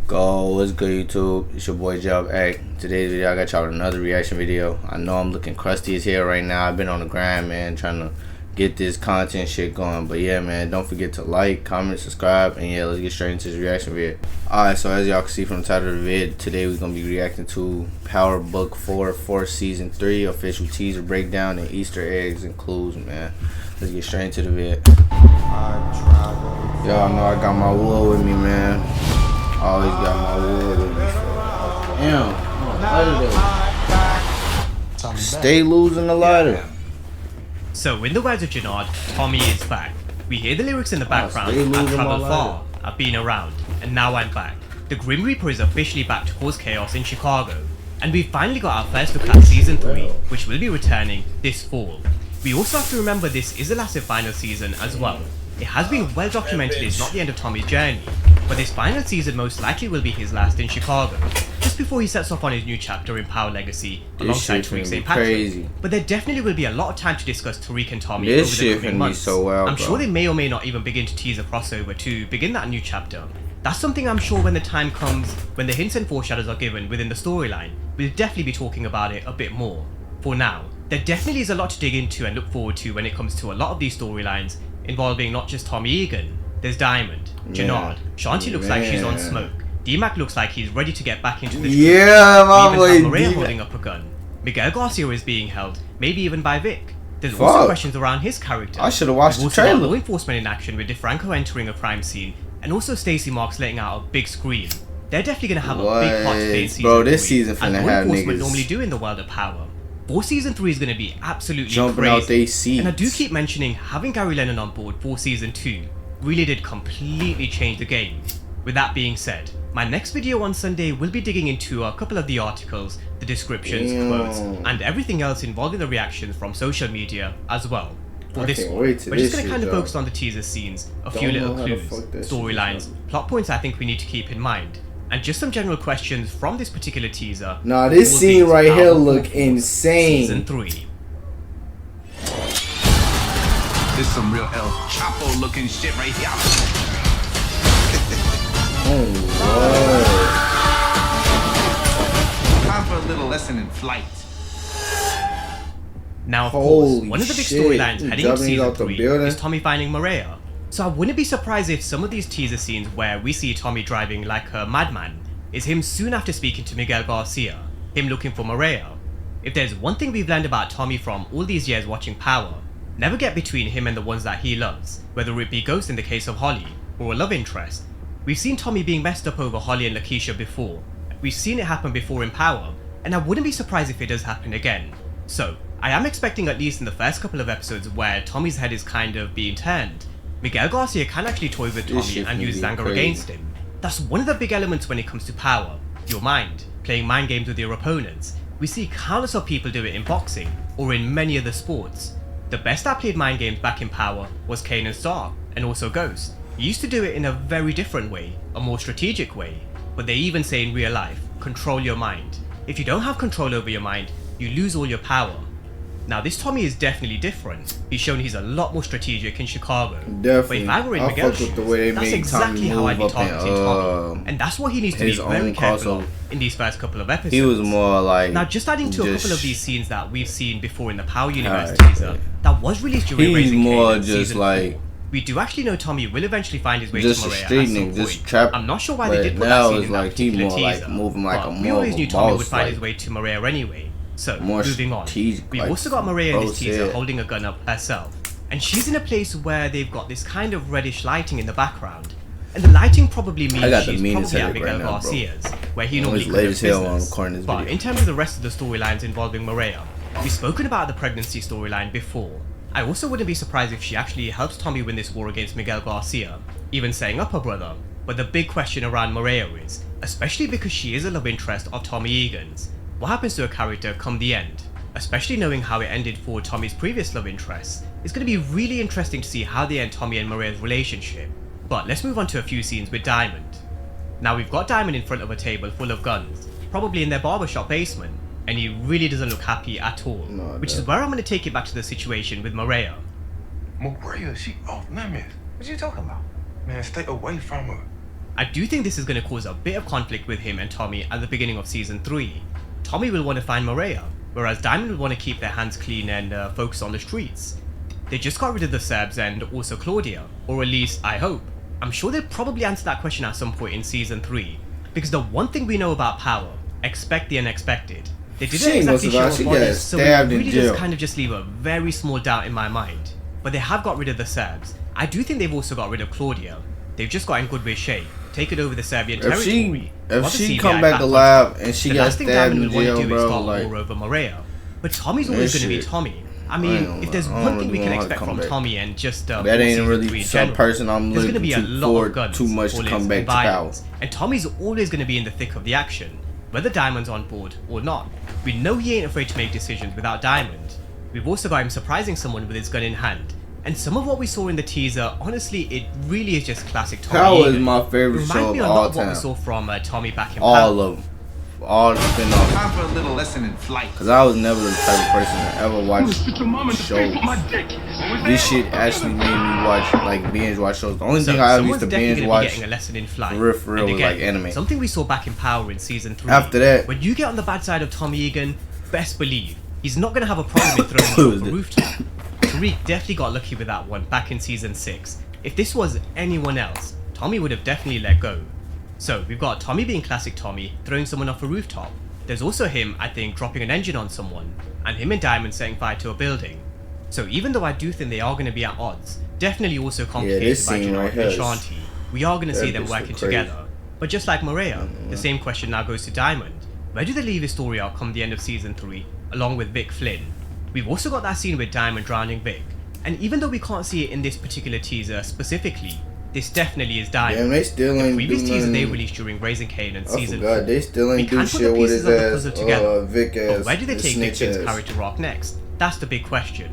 go? What's good, YouTube? It's your boy Jayoffact. Today's video, I got y'all another reaction video. I know I'm looking crusty as hell right now. I've been on the grind, man, trying to get this content shit going. But yeah, man, don't forget to like, comment, subscribe, and yeah, let's get straight into this reaction video. Alright, so as y'all can see from the title of the vid, today we're gonna be reacting to Power Book 4 Season 3 official teaser breakdown and Easter eggs and clues, man. Let's get straight into the vid. Y'all know I got my wood with me, man. Always got my wood with me. Damn, stay losing the lighter. So, in the words of Jannard, Tommy is back. We hear the lyrics in the background. I've traveled far, I've been around, and now I'm back. The Grim Reaper is officially back to cause chaos in Chicago. And we've finally got our first look at Season 3, which will be returning this fall. We also have to remember this is the last and final season as well. It has been well documented it's not the end of Tommy's journey, but this final season most likely will be his last in Chicago, just before he sets off on his new chapter in Power Legacy alongside Tariq St. Patrick. But there definitely will be a lot of time to discuss Tariq and Tommy over the coming months. I'm sure they may or may not even begin to tease a crossover to begin that new chapter. That's something I'm sure when the time comes, when the hints and foreshadows are given within the storyline, we'll definitely be talking about it a bit more. For now, there definitely is a lot to dig into and look forward to when it comes to a lot of these storylines involving not just Tommy Egan. There's Diamond, Jannard, Shanti looks like she's on smoke, D-Mac looks like he's ready to get back into the street. Yeah, my boy. Maria holding up a gun. Miguel Garcia is being held, maybe even by Vic. There's also questions around his character. I should have watched the trailer. Law enforcement in action with DeFranco entering a crime scene, and also Stacey Marks letting out a big scream. They're definitely gonna have a big part to play in season 3. Bro, this season finna have niggas normally do in the world of Power. For season 3 is going to be absolutely jumping crazy. Out they seats. And I do keep mentioning having Gary Lennon on board for season 2 really did completely change the game. With that being said, my next video on Sunday will be digging into a couple of the articles, the descriptions, quotes, and everything else involving the reactions from social media as well. For this one, we're just going to kind of focus on the teaser scenes, a few little clues, storylines, plot points I think we need to keep in mind, and just some general questions from this particular teaser. Nah, this scene right here look insane. Season 3. This some real El Chapo looking shit right here. Oh, time for a little lesson in flight. Now, of course, one of the big storylines heading into season 3 is Tommy finding Maria. So I wouldn't be surprised if some of these teaser scenes where we see Tommy driving like a madman is him soon after speaking to Miguel Garcia, him looking for Maria. If there's one thing we've learned about Tommy from all these years watching Power, never get between him and the ones that he loves, whether it be Ghost in the case of Holly, or a love interest. We've seen Tommy being messed up over Holly and Lakeisha before, we've seen it happen before in Power, and I wouldn't be surprised if it does happen again. So, I am expecting at least in the first couple of episodes where Tommy's head is kind of being turned, Miguel Garcia can actually toy with Tommy and use his anger against him. That's one of the big elements when it comes to Power, your mind, playing mind games with your opponents. We see countless of people do it in boxing, or in many other sports. The best that played mind games back in Power was Kane and Stark, and also Ghost. He used to do it in a very different way, a more strategic way, but they even say in real life, control your mind. If you don't have control over your mind, you lose all your power. Now this Tommy is definitely different. He's shown he's a lot more strategic in Chicago. Definitely. But if I were in Miguel's shoes, that's exactly how I'd be targeting Tommy. And that's what he needs to be very careful of in these first couple of episodes. He was more like... Now just adding to a couple of these scenes that we've seen before in the Power Universe teaser, that was released during Raising Kanan season 4. We do actually know Tommy will eventually find his way to Maria at some point. I'm not sure why they did put that scene in that particular teaser, but we always knew Tommy would find his way to Maria anyway. So, moving on, we've also got Maria in this teaser holding a gun up herself, and she's in a place where they've got this kind of reddish lighting in the background, and the lighting probably means she's probably at Miguel Garcia's, where he normally conducts business. But in terms of the rest of the storylines involving Maria, we've spoken about the pregnancy storyline before. I also wouldn't be surprised if she actually helps Tommy win this war against Miguel Garcia, even setting up her brother. But the big question around Maria is, especially because she is a love interest of Tommy Egan's, what happens to a character come the end? Especially knowing how it ended for Tommy's previous love interests, it's going to be really interesting to see how they end Tommy and Maria's relationship. But let's move on to a few scenes with Diamond. Now we've got Diamond in front of a table full of guns, probably in their barbershop basement, and he really doesn't look happy at all, which is where I'm going to take it back to the situation with Maria. Maria, she off limits. What you talking about? Man, stay away from her. I do think this is going to cause a bit of conflict with him and Tommy at the beginning of Season 3. Tommy will want to find Maria, whereas Diamond will want to keep their hands clean and focus on the streets. They just got rid of the Serbs and also Claudia, or at least I hope. I'm sure they'll probably answer that question at some point in Season 3, because the one thing we know about Power, expect the unexpected. They didn't exactly show up on this, so it really does kind of just leave a very small doubt in my mind. But they have got rid of the Serbs. I do think they've also got rid of Claudia. They've just got in good with shape, taken over the Serbian territory. If she come back alive and she got stabbed in jail, bro, like... over Maria. But Tommy's always going to be Tommy. I mean, if there's one thing we can expect from Tommy and just that ain't really some person I'm looking for too much to come back to Power. And Tommy's always going to be in the thick of the action, whether Diamond's on board or not. We know he ain't afraid to make decisions without Diamond. We've also got him surprising someone with his gun in hand. And some of what we saw in the teaser, honestly, it really is just classic Tommy. Power is my favorite show of all time. Reminds me a lot of what we saw from Tommy back in all of them. All the spin-offs. Time for a little lesson in flight. Cause I was never the type of person to ever watch shows. This shit actually made me watch, like, binge watch shows. The only thing I ever used to binge watch for real was like anime. Something we saw back in Power in Season 3. After that, when you get on the bad side of Tommy Egan, best believe he's not gonna have a problem in throwing you off a rooftop. Tariq definitely got lucky with that one back in Season 6. If this was anyone else, Tommy would have definitely let go. So we've got Tommy being classic Tommy, throwing someone off a rooftop. There's also him, I think, dropping an engine on someone, and him and Diamond setting fire to a building. So even though I do think they are going to be at odds, definitely also complicated by Janard and Shanti, we are going to see them working together. But just like Maria, the same question now goes to Diamond. Where do they leave his story out come the end of Season 3, along with Vic Flynn? We've also got that scene with Diamond drowning Vic, and even though we can't see it in this particular teaser specifically, this definitely is Diamond. Damn, they still ain't the previous teaser they released during Raising Cain and Season 4. They still ain't do shit with his ass, Vic ass. But where do they take Vic Flynn's character arc next? That's the big question.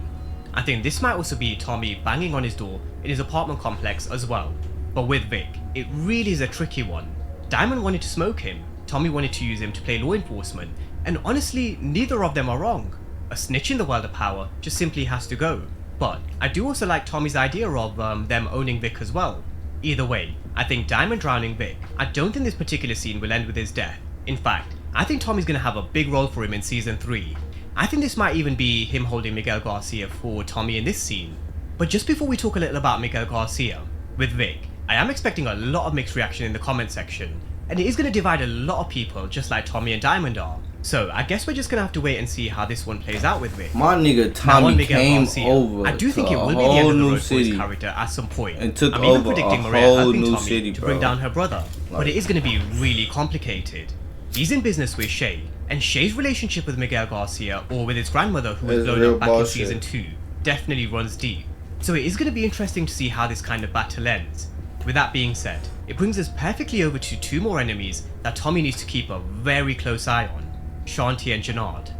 I think this might also be Tommy banging on his door in his apartment complex as well. But with Vic, it really is a tricky one. Diamond wanted to smoke him, Tommy wanted to use him to play law enforcement, and honestly, neither of them are wrong. A snitch in the world of Power just simply has to go. But I do also like Tommy's idea of them owning Vic as well. Either way, I think Diamond drowning Vic, I don't think this particular scene will end with his death. In fact, I think Tommy's going to have a big role for him in Season 3. I think this might even be him holding Miguel Garcia for Tommy in this scene. But just before we talk a little about Miguel Garcia, with Vic, I am expecting a lot of mixed reaction in the comment section. And it is going to divide a lot of people just like Tommy and Diamond are. So I guess we're just going to have to wait and see how this one plays out with Vic. My nigga Tommy came Garcia, over I do think it will be the end of the road for his character at some point. And took I'm over even predicting a Maria whole helping new Tommy city, to bro. bring down her brother. But it is going to be really complicated. He's in business with Shay, and Shay's relationship with Miguel Garcia, or with his grandmother who was blown up back in Season 2, definitely runs deep. So it is going to be interesting to see how this kind of battle ends. With that being said, it brings us perfectly over to two more enemies that Tommy needs to keep a very close eye on. Shanti and Janard.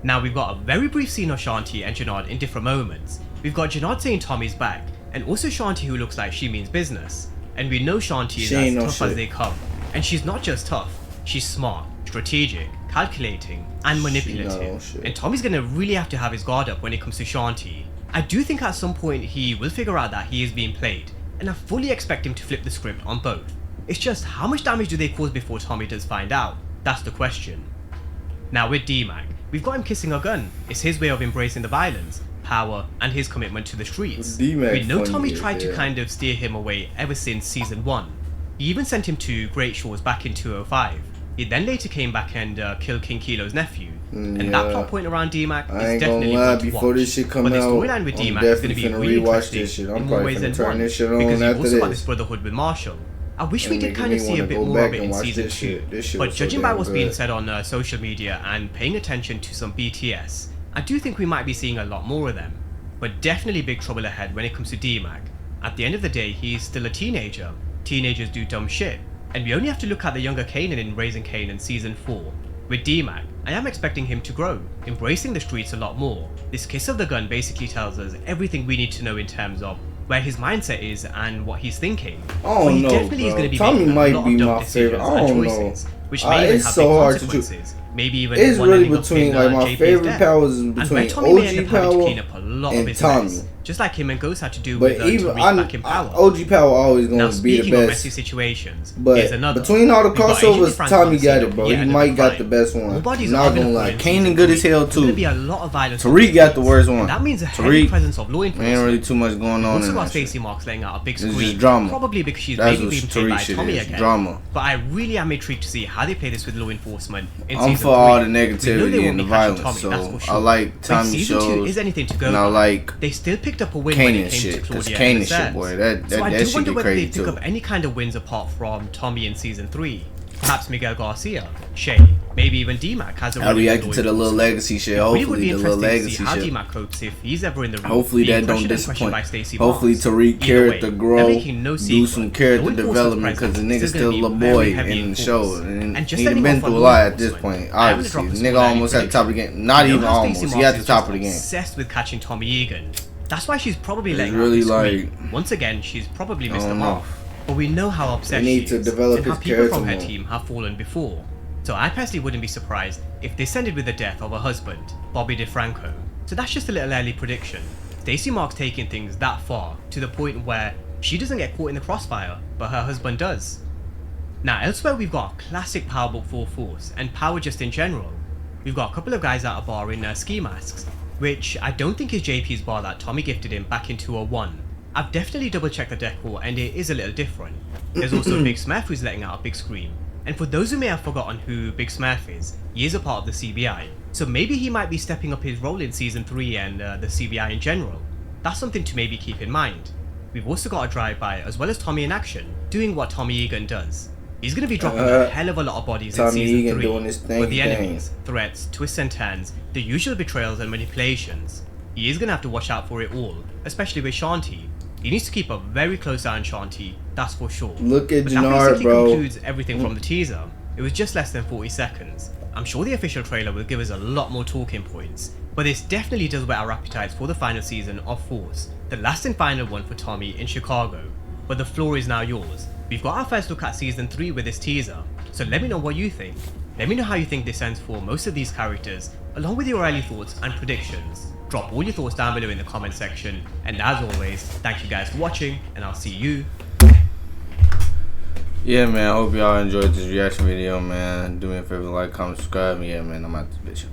Now we've got a very brief scene of Shanti and Janard in different moments. We've got Janard saying Tommy's back, and also Shanti who looks like she means business. And we know Shanti is as tough as they come. And she's not just tough, she's smart, strategic, calculating, and manipulative. And Tommy's gonna really have to have his guard up when it comes to Shanti. I do think at some point he will figure out that he is being played, and I fully expect him to flip the script on both. It's just how much damage do they cause before Tommy does find out? That's the question. Now with D-Mac, we've got him kissing a gun. It's his way of embracing the violence, power, and his commitment to the streets. We know Tommy tried to kind of steer him away ever since Season 1. He even sent him to Great Shores back in 205. He then later came back and killed King Kilo's nephew. And that plot point around D-Mac is definitely one to watch. This shit come but the out, storyline with D-Mac is going to be really interesting in more ways than one. Because you've also got this brotherhood with Marshall. I wish we did kind of see a bit more of it in Season 2, but judging by what's being said on social media and paying attention to some BTS, I do think we might be seeing a lot more of them. But definitely big trouble ahead when it comes to D-Mac. At the end of the day, he's still a teenager. Teenagers do dumb shit. And we only have to look at the younger Kanan in Raising Cain in Season 4. With D-Mac, I am expecting him to grow, embracing the streets a lot more. This kiss of the gun basically tells us everything we need to know in terms of where his mindset is and what he's thinking. Oh no, definitely is going to be Tommy might be my favorite. I don't know. Which may even have so hard big consequences. Maybe even it's really between like my favorite powers is between OG Power and Tommy. just like him and Ghost had to do with Tariq back in Power. OG Power always going to be the best. Now, speaking of messy situations, but here's another. Between all the crossovers, Tommy got it, bro. He might got the best one. Nobody's not gonna lie. Kanan good as hell too. There's gonna be a lot of violence. Tariq got the worst one. That means a heavy presence of law enforcement. Ain't really too much going on. Also got Stacey Marks laying out a big screen. It's just drama. Probably because she's maybe being played by Tommy again. Drama. But I really am intrigued to see how they play this with law enforcement in I'm season for 3. all the negativity and the violence, Tommy, so sure. I like Tommy season shows. 2 is anything to go. And I like they still picked up a win when it came to Claudia Kanan shit, boy. That so I that do shit wonder get whether they crazy pick too. up any kind of wins apart from Tommy in season 3. Perhaps Miguel Garcia, Shay, maybe even D-Mac has a I reacted to the little legacy shit. Hopefully the little legacy how shit. D-Mac copes if he's ever in the room. Hopefully that don't disappoint. Hopefully Tariq character grow, do some character development, because the nigga's still a little boy in the show, and he been through a lot at this point. Obviously, the nigga almost at the top of the game. Not even almost. He at the top of the game. Obsessed with catching Tommy Egan. That's why she's probably letting really out like. screen. Once again, she's probably missed the mark. But we know how obsessed she is, and how people from her team have fallen before. So I personally wouldn't be surprised if this ended with the death of her husband, Bobby DeFranco. So that's just a little early prediction. Stacey Marks taking things that far to the point where she doesn't get caught in the crossfire, but her husband does. Now elsewhere we've got a classic Power Book 4 force, and Power just in general. We've got a couple of guys at a bar in ski masks, which I don't think is JP's bar that Tommy gifted him back in 201. I've definitely double checked the decor and it is a little different. There's also Big Smurf who's letting out a big scream. And for those who may have forgotten who Big Smurf is, he is a part of the CBI. So maybe he might be stepping up his role in season 3 and the CBI in general. That's something to maybe keep in mind. We've also got a drive-by as well as Tommy in action, doing what Tommy Egan does. He's going to be dropping a hell of a lot of bodies in season 3, with the enemies, threats, twists and turns, the usual betrayals and manipulations. He is going to have to watch out for it all, especially with Shanti. He needs to keep a very close eye on Shanti, that's for sure. Look at but Jannard, that bro. concludes everything from the teaser. It was just less than 40 seconds. I'm sure the official trailer will give us a lot more talking points, but this definitely does whet our appetites for the final season of Force, the last and final one for Tommy in Chicago. But the floor is now yours. We've got our first look at season 3 with this teaser, so let me know what you think. Let me know how you think this ends for most of these characters, along with your early thoughts and predictions. Drop all your thoughts down below in the comment section, and as always, thank you guys for watching, and I'll see you. Yeah, man, I hope y'all enjoyed this reaction video, man. Do me a favor, like, comment, subscribe. Yeah, man, I'm out this bitch.